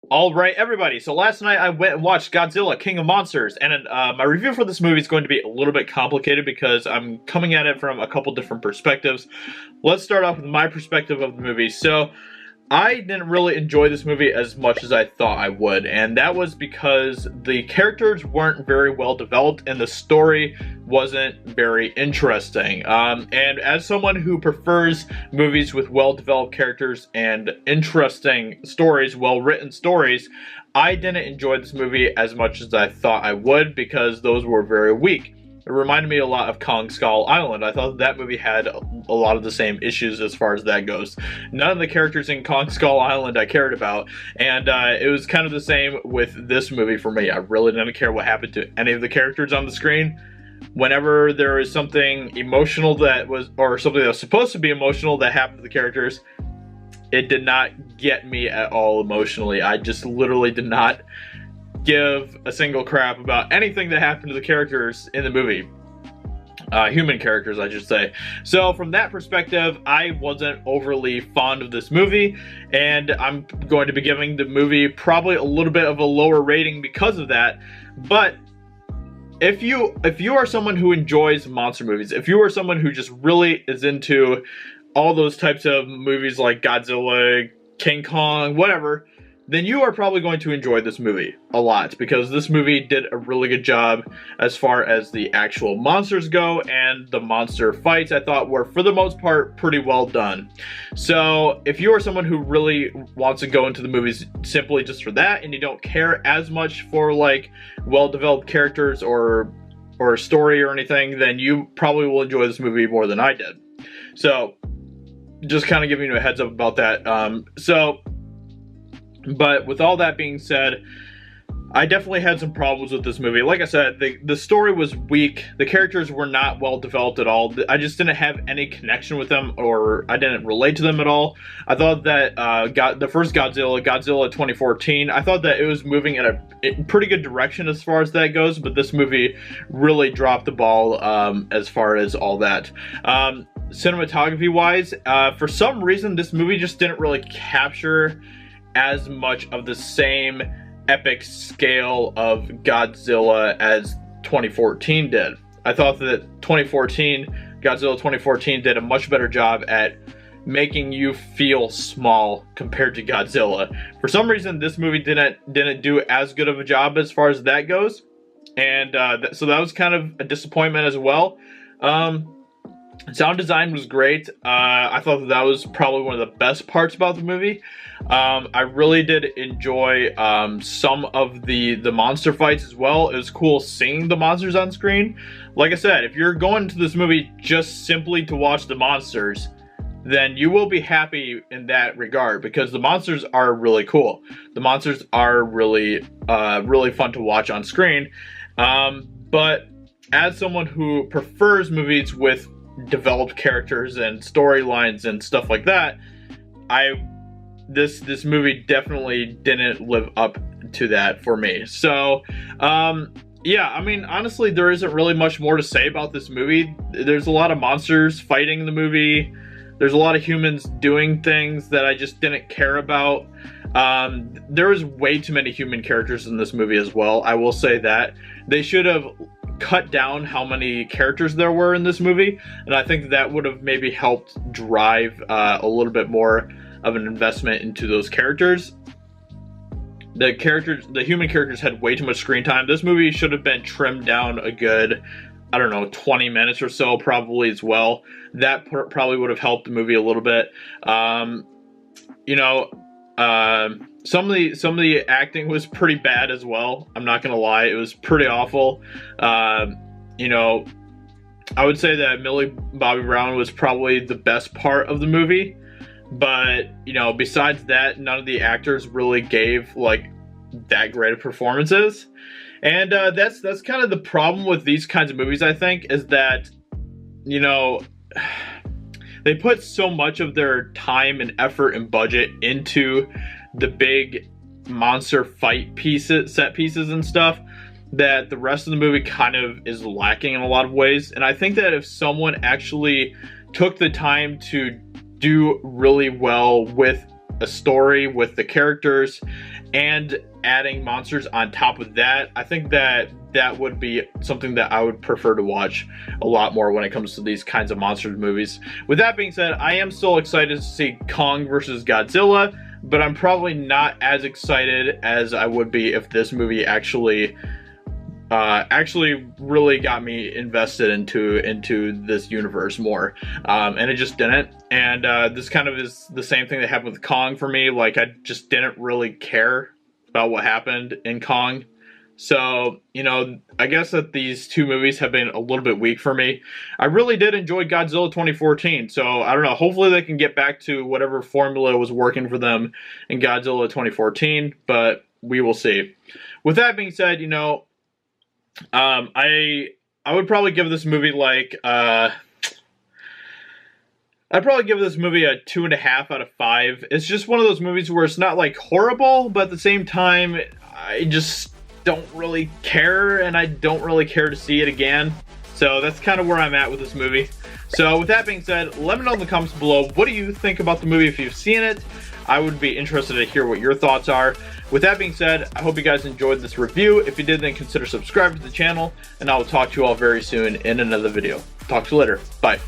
All right, everybody. So last night I went and watched Godzilla, King of Monsters, and my review for this movie is going to be a little bit complicated because I'm coming at it from a couple different perspectives. Let's start off with my perspective of the movie. So I didn't really enjoy this movie as much as I thought I would, and that was because the characters weren't very well developed and the story wasn't very interesting. And as someone who prefers movies with well-developed characters and interesting stories, well-written stories, I didn't enjoy this movie as much as I thought I would because those were very weak. It reminded me a lot of Kong Skull Island. I thought that movie had a lot of the same issues as far as that goes. None of the characters in Kong Skull Island I cared about, and it was kind of the same with this movie for me. I really didn't care what happened to any of the characters on the screen. Whenever there was something emotional that was, or something that was supposed to be emotional that happened to the characters, it did not get me at all emotionally. I just literally did not give a single crap about anything that happened to the characters in the movie. Human characters, I should say. So from that perspective, I wasn't overly fond of this movie, and I'm going to be giving the movie probably a little bit of a lower rating because of that. But if you are someone who enjoys monster movies, if you are someone who just really is into all those types of movies like Godzilla, King Kong, whatever, then you are probably going to enjoy this movie a lot because this movie did a really good job as far as the actual monsters go, and the monster fights I thought were for the most part pretty well done. So if you are someone who really wants to go into the movies simply just for that and you don't care as much for like well-developed characters or a story or anything, then you probably will enjoy this movie more than I did. So just kind of giving you a heads up about that. But with all that being said, I definitely had some problems with this movie. Like I said, the story was weak. The characters were not well developed at all. I just didn't have any connection with them, or I didn't relate to them at all. I thought that the first Godzilla 2014, I thought that it was moving in a pretty good direction as far as that goes, but this movie really dropped the ball as far as all that. Cinematography wise, for some reason this movie just didn't really capture as much of the same epic scale of Godzilla as 2014 did. I thought that Godzilla 2014 did a much better job at making you feel small compared to Godzilla. For some reason, this movie didn't do as good of a job as far as that goes, and so that was kind of a disappointment as well. Sound design was great. I thought that was probably one of the best parts about the movie. I really did enjoy some of the monster fights as well. It was cool seeing the monsters on screen. Like I said, if you're going to this movie just simply to watch the monsters, then you will be happy in that regard because the monsters are really cool. The monsters are really fun to watch on screen. But as someone who prefers movies with developed characters and storylines and stuff like that, this movie definitely didn't live up to that for me. So yeah, I mean, honestly, there isn't really much more to say about this movie. There's a lot of monsters fighting in the movie. There's a lot of humans doing things that I just didn't care about. There was way too many human characters in this movie as well. I will say that they should have cut down how many characters there were in this movie, and I think that would have maybe helped drive a little bit more of an investment into those characters. The human characters had way too much screen time. This movie should have been trimmed down a good, I don't know, 20 minutes or so probably as well. That probably would have helped the movie a little bit. Some of the acting was pretty bad as well. I'm not gonna lie, it was pretty awful. I would say that Millie Bobby Brown was probably the best part of the movie, but besides that, none of the actors really gave like that great of performances. And that's kind of the problem with these kinds of movies, I think, is that they put so much of their time and effort and budget into the big monster fight set pieces and stuff, that the rest of the movie kind of is lacking in a lot of ways. And I think that if someone actually took the time to do really well with a story with the characters and adding monsters on top of that, I think that that would be something that I would prefer to watch a lot more when it comes to these kinds of monsters movies. With that being said, I am still excited to see Kong versus Godzilla, but I'm probably not as excited as I would be if this movie actually really got me invested into this universe more, and it just didn't. And this kind of is the same thing that happened with Kong for me. Like, I just didn't really care about what happened in Kong. So, you know, I guess that these two movies have been a little bit weak for me. I really did enjoy Godzilla 2014, so I don't know, hopefully they can get back to whatever formula was working for them in Godzilla 2014, but we will see. With that being said, you know, I would probably give this movie like I'd probably give this movie a 2.5 out of 5. It's just one of those movies where it's not like horrible, but at the same time, I just don't really care, and I don't really care to see it again. So that's kind of where I'm at with this movie. So with that being said, let me know in the comments below, what do you think about the movie if you've seen it? I would be interested to hear what your thoughts are. With that being said, I hope you guys enjoyed this review. If you did, then consider subscribing to the channel, and I will talk to you all very soon in another video. Talk to you later. Bye.